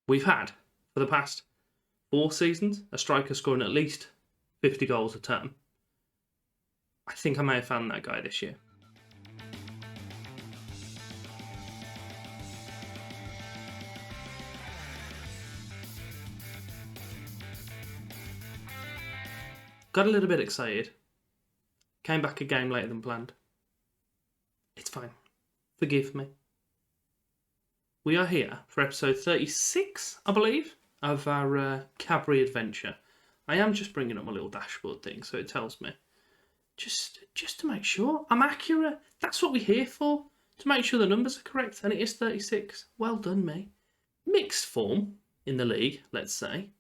We've had, for the past 4 seasons, a striker scoring at least 50 goals a term. I think I may have found that guy this year. Got a little bit excited. Came back a game later than planned. It's fine. Forgive me. We are here for episode 36, I believe, of our Cadbury adventure. I am just bringing up my little dashboard thing, so it tells me. Just to make sure I'm accurate. That's what we're here for. To make sure the numbers are correct, and it is 36. Well done, me. Mixed form in the league, let's say.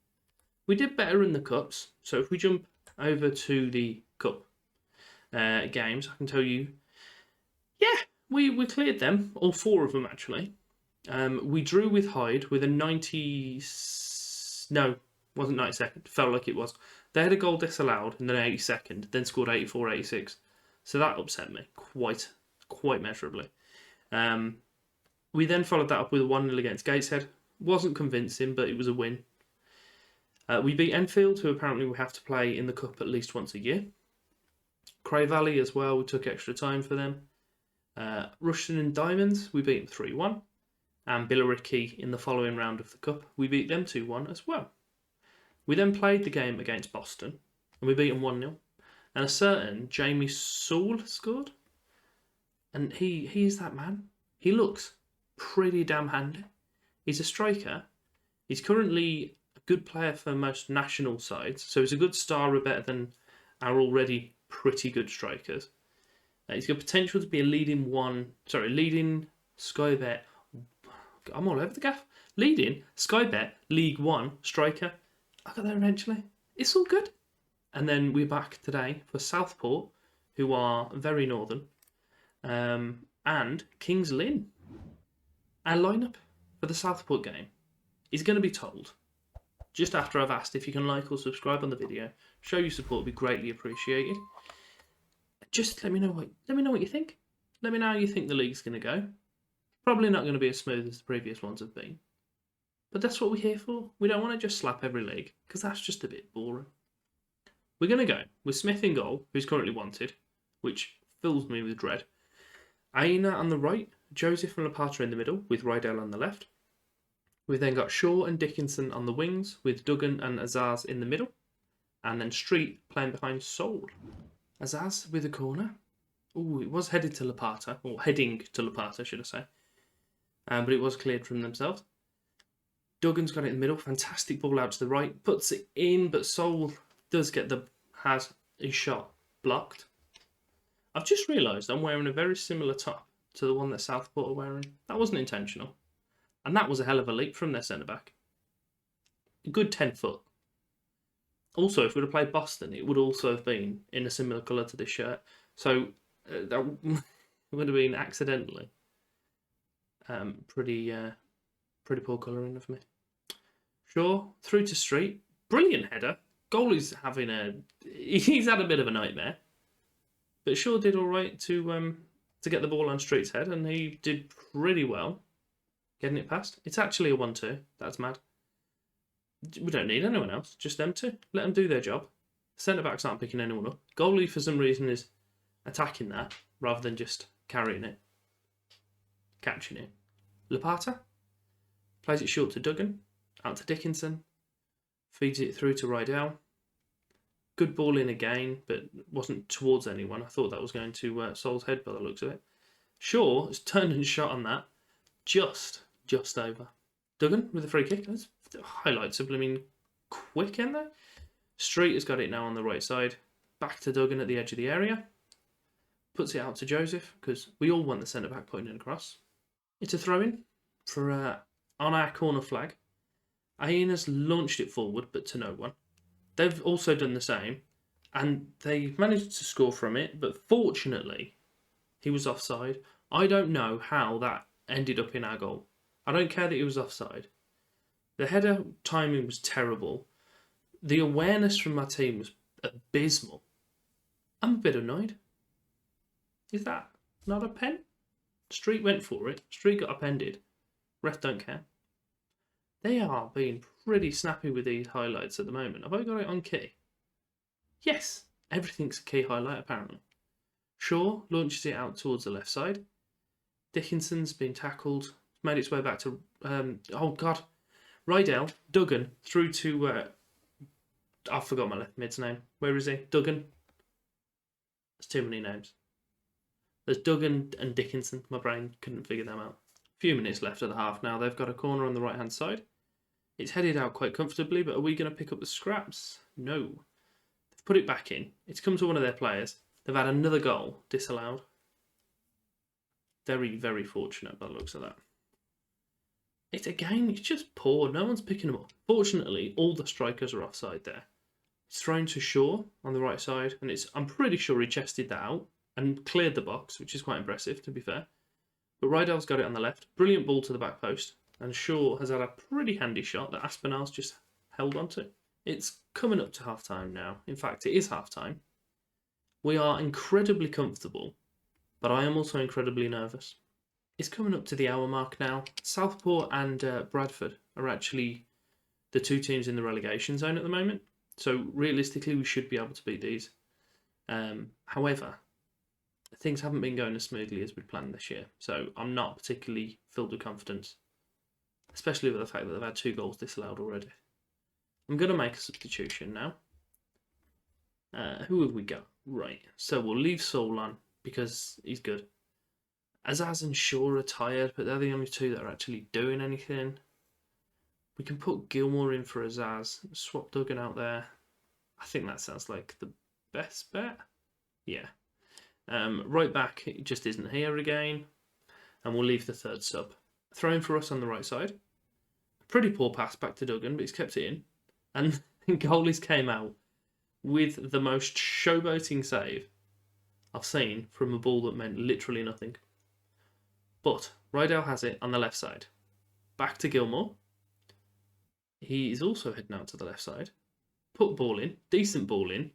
We did better in the cups, so if we jump over to the cup games, I can tell you, yeah, we cleared them, all 4 of them actually. We drew with Hyde with a 90... No, wasn't 92nd. Felt like it was. They had a goal disallowed in the 82nd, then scored 84, 86. So that upset me quite measurably. We then followed that up with a 1-0 against Gateshead. Wasn't convincing, but it was a win. We beat Enfield, who apparently we have to play in the cup at least once a year. Cray Valley as well, we took extra time for them. Rushden and Diamonds, we beat them 3-1. And Billericay in the following round of the cup, we beat them 2-1 as well. We then played the game against Boston, and we beat them 1-0. And a certain Jamie Saul scored. And he's that man. He looks pretty damn handy. He's a striker. He's currently a good player for most national sides, so he's a good star, better than our already pretty good strikers. He's got potential to be a leading Sky Bet. I'm all over the gaff. Leading Sky Bet League One striker. I'll get there eventually. It's all good. And then we're back today for Southport, who are very northern, and Kings Lynn. Our lineup for the Southport game is going to be told just after I've asked if you can like or subscribe on the video. Show your support would be greatly appreciated. Just let me know what you think. Let me know how you think the league's going to go. Probably not going to be as smooth as the previous ones have been. But that's what we're here for. We don't want to just slap every league, because that's just a bit boring. We're going to go with Smith in goal, who's currently wanted, which fills me with dread. Aina on the right, Joseph and Lapata in the middle, with Rydell on the left. We've then got Shaw and Dickinson on the wings, with Duggan and Azaz in the middle. And then Street playing behind Soul. Azaz with a corner. Ooh, it was headed to Lapata, or heading to Lapata, should I say. But it was cleared from themselves. Duggan's got it in the middle. Fantastic ball out to the right. Puts it in, but Soul does get has his shot blocked. I've just realised I'm wearing a very similar top to the one that Southport are wearing. That wasn't intentional. And that was a hell of a leap from their centre-back. A good 10 foot. Also, if we'd have played Boston, it would also have been in a similar colour to this shirt. So that would have been accidentally pretty poor colouring of me. Shaw through to Street. Brilliant header. Goalie's he's had a bit of a nightmare. But Shaw did all right to get the ball on Street's head, and he did pretty well getting it past. It's actually a 1-2. That's mad. We don't need anyone else, just them two. Let them do their job. Centre-backs aren't picking anyone up. Goalie, for some reason, is attacking that rather than just carrying it. Catching it. Lapata plays it short to Duggan, out to Dickinson, feeds it through to Rydell. Good ball in again, but wasn't towards anyone. I thought that was going to Sol's head by the looks of it. Shaw has turned and shot on that, just over. Duggan with a free kick. That's highlights of quick, isn't they? Street has got it now on the right side. Back to Duggan at the edge of the area. Puts it out to Joseph, because we all want the centre-back putting it across. It's a throw-in for on our corner flag. Ian has launched it forward, but to no one. They've also done the same, and they've managed to score from it, but fortunately, he was offside. I don't know how that ended up in our goal. I don't care that he was offside. The header timing was terrible. The awareness from my team was abysmal. I'm a bit annoyed. Is that not a pen? Street went for it. Street got upended. Ref don't care. They are being pretty snappy with these highlights at the moment. Have I got it on key? Yes, everything's a key highlight apparently. Shaw launches it out towards the left side. Dickinson's been tackled, made its way back to, Rydell, Duggan, through to, I forgot my left mid's name. Where is he? Duggan. There's too many names. There's Duggan and Dickinson. My brain couldn't figure them out. A few minutes left of the half now. They've got a corner on the right-hand side. It's headed out quite comfortably, but are we going to pick up the scraps? No. They've put it back in. It's come to one of their players. They've had another goal disallowed. Very, very fortunate by the looks of that. It's just poor. No one's picking them up. Fortunately, all the strikers are offside there. It's thrown to Shaw on the right side, and I'm pretty sure he chested that out and cleared the box, which is quite impressive, to be fair. But Rydell's got it on the left. Brilliant ball to the back post. And Shaw has had a pretty handy shot that Aspinall's just held onto. It's coming up to half-time now. In fact, it is half-time. We are incredibly comfortable, but I am also incredibly nervous. It's coming up to the hour mark now. Southport and Bradford are actually the two teams in the relegation zone at the moment. So realistically, we should be able to beat these. However, things haven't been going as smoothly as we'd planned this year. So I'm not particularly filled with confidence, especially with the fact that they've had 2 goals disallowed already. I'm going to make a substitution now. Who have we got? Right, so we'll leave Saul on because he's good. Azaz and Shaw are tired, but they're the only 2 that are actually doing anything. We can put Gilmore in for Azaz, swap Duggan out there. I think that sounds like the best bet. Yeah. Right back, it just isn't here again. And we'll leave the 3rd sub. Thrown for us on the right side. Pretty poor pass back to Duggan, but he's kept it in. And goalies came out with the most showboating save I've seen from a ball that meant literally nothing. But Rydell has it on the left side. Back to Gilmore. He is also heading out to the left side. Put ball in. Decent ball in.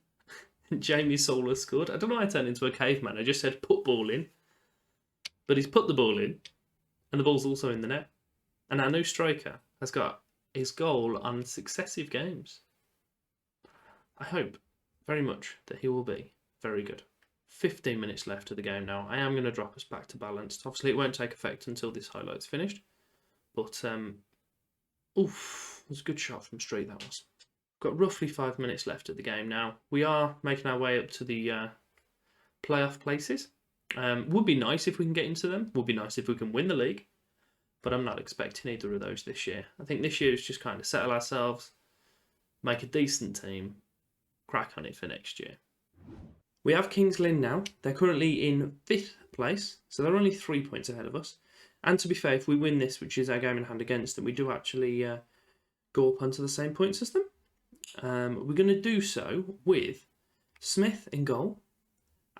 Jamie Solar scored. I don't know why I turned into a caveman. I just said put ball in. But he's put the ball in. And the ball's also in the net. And our new striker has got his goal on successive games. I hope very much that he will be very good. 15 minutes left of the game now. I am going to drop us back to balanced. Obviously, it won't take effect until this highlight's finished. But, oof, it was a good shot from Street, that was. Got roughly 5 minutes left of the game now. We are making our way up to the playoff places. Would be nice if we can get into them. Would be nice if we can win the league. But I'm not expecting either of those this year. I think this year is just kind of settle ourselves, make a decent team, crack on it for next year. We have Kings Lynn now. They're currently in 5th place, so they're only 3 points ahead of us. And to be fair, if we win this, which is our game in hand against them, we do actually go up onto the same points as them. We're going to do so with Smith in goal,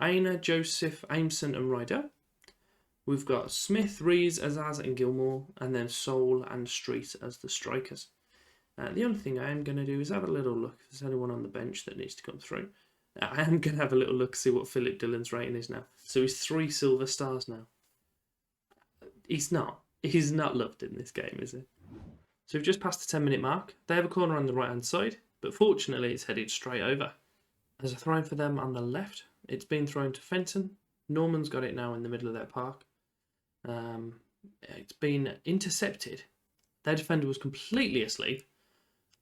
Aina, Joseph, Aimson and Ryder. We've got Smith, Rees, Azaz and Gilmore, and then Soul and Street as the strikers. The only thing I am going to do is have a little look if there's anyone on the bench that needs to come through. I am going to have a little look, see what Philip Dillon's rating is now. So he's 3 silver stars now. He's not loved in this game, is he? So we've just passed the 10-minute mark. They have a corner on the right-hand side, but fortunately it's headed straight over. There's a throw for them on the left. It's been thrown to Fenton. Norman's got it now in the middle of their park. It's been intercepted. Their defender was completely asleep,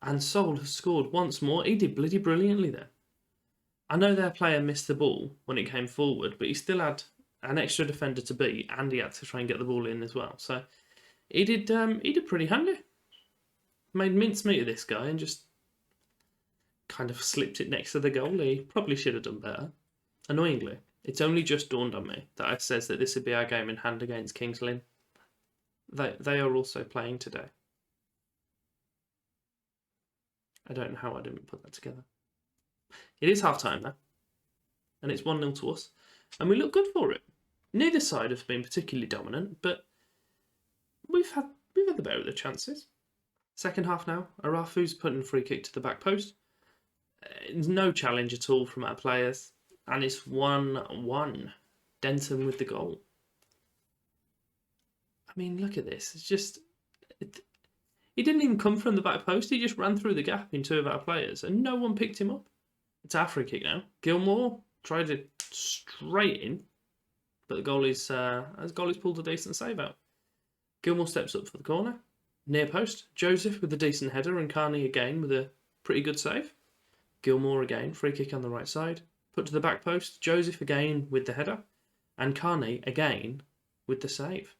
and Sol has scored once more. He did bloody brilliantly there. I know their player missed the ball when it came forward, but he still had an extra defender to beat, and he had to try and get the ball in as well. So he did pretty handy. Made mincemeat of this guy and just kind of slipped it next to the goal. He probably should have done better. Annoyingly, it's only just dawned on me that it says that this would be our game in hand against Kings Lynn. They are also playing today. I don't know how I didn't put that together. It is half-time though, and it's 1-0 to us, and we look good for it. Neither side has been particularly dominant, but we've had the better of the chances. Second half now, Arafu's putting a free kick to the back post. No challenge at all from our players, and it's 1-1. Denton with the goal. I mean, look at this. It's just... He didn't even come from the back post. He just ran through the gap in two of our players, and no one picked him up. It's our free kick now. Gilmore tried it straight in, but the goalie's pulled a decent save out. Gilmore steps up for the corner. Near post, Joseph with a decent header, and Carney again with a pretty good save. Gilmore again, free kick on the right side. Put to the back post, Joseph again with the header, and Carney again with the save.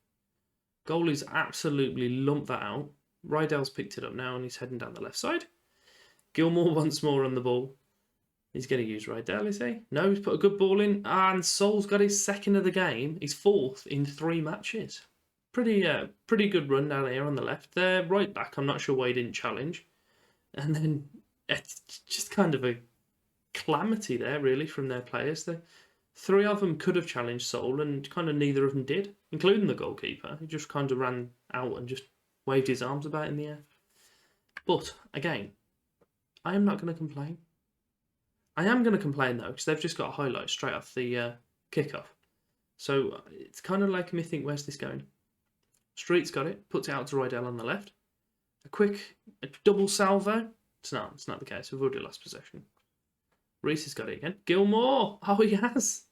Goalie's absolutely lumped that out. Rydell's picked it up now and he's heading down the left side. Gilmore once more on the ball. He's going to use Rydell, is he? No, he's put a good ball in, and Sol's got his second of the game. He's fourth in 3 matches. Pretty good run down here on the left. They're right back. I'm not sure why he didn't challenge. And then it's just kind of a calamity there, really, from their players. 3 of them could have challenged Sol, and kind of neither of them did, including the goalkeeper. He just kind of ran out and just waved his arms about in the air. But, again, I am not going to complain. I am going to complain, though, because they've just got a highlight straight off the kick-off. So it's kind of like me think, where's this going? Street's got it, puts it out to Rydell on the left. A double salvo. It's not the case. We've already lost possession. Reese has got it again. Gilmore! Oh, he has.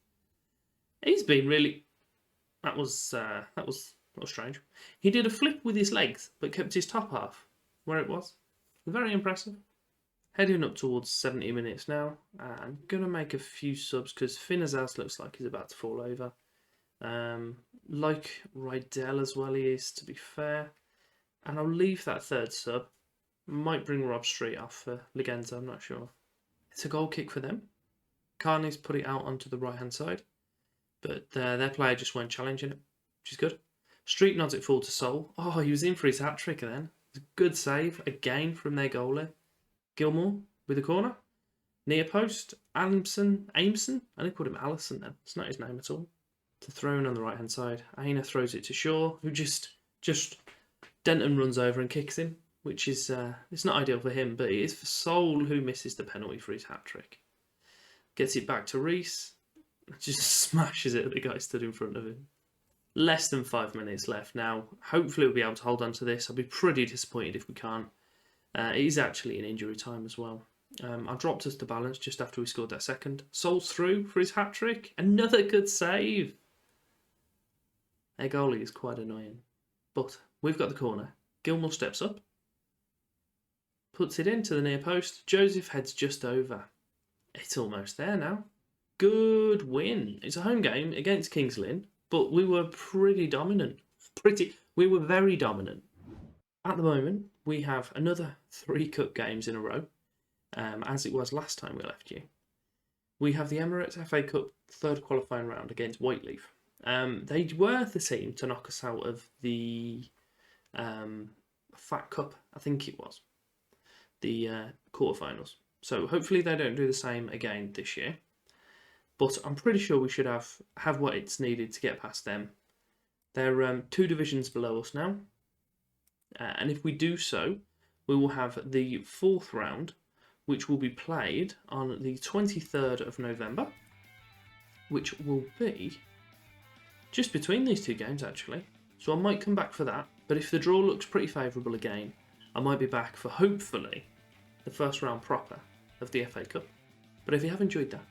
He's been really... That was strange. He did a flip with his legs, but kept his top half where it was. Very impressive. Heading up towards 70 minutes now. I'm going to make a few subs because Finazas looks like he's about to fall over. Like Rydell as well he is, to be fair. And I'll leave that third sub. Might bring Rob Street off for Legenza, I'm not sure. It's a goal kick for them. Carney's put it out onto the right-hand side. But their player just weren't challenging it, which is good. Street nods it full to Sol. Oh, he was in for his hat-trick then. It's a good save, again, from their goalie. Gilmore with a corner. Near post, Aimson. I think called him Allison then. It's not his name at all. To throw in on the right-hand side. Aina throws it to Shaw, who just Denton runs over and kicks him, which is it's not ideal for him, but it is for Sol, who misses the penalty for his hat-trick. Gets it back to Reese. Just smashes it at the guy stood in front of him. Less than 5 minutes left now. Hopefully we'll be able to hold on to this. I'll be pretty disappointed if we can't. It is actually in injury time as well. I dropped us to balance just after we scored that second. Sol's through for his hat-trick. Another good save. Their goalie is quite annoying. But we've got the corner. Gilmore steps up. Puts it into the near post. Joseph heads just over. It's almost there now. Good win. It's a home game against Kings Lynn, but we were pretty dominant. We were very dominant. At the moment, we have another 3 cup games in a row, as it was last time we left you. We have the Emirates FA Cup third qualifying round against Whiteleaf. They were the team to knock us out of the Fat Cup, I think it was, the quarterfinals. So hopefully they don't do the same again this year. But I'm pretty sure we should have what it's needed to get past them. They're 2 divisions below us now. And if we do so, we will have the 4th round, which will be played on the 23rd of November, which will be just between these 2 games, actually. So I might come back for that. But if the draw looks pretty favourable again, I might be back for, hopefully, the first round proper of the FA Cup. But if you have enjoyed that,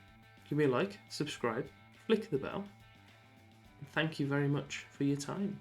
give me a like, subscribe, flick the bell, and thank you very much for your time.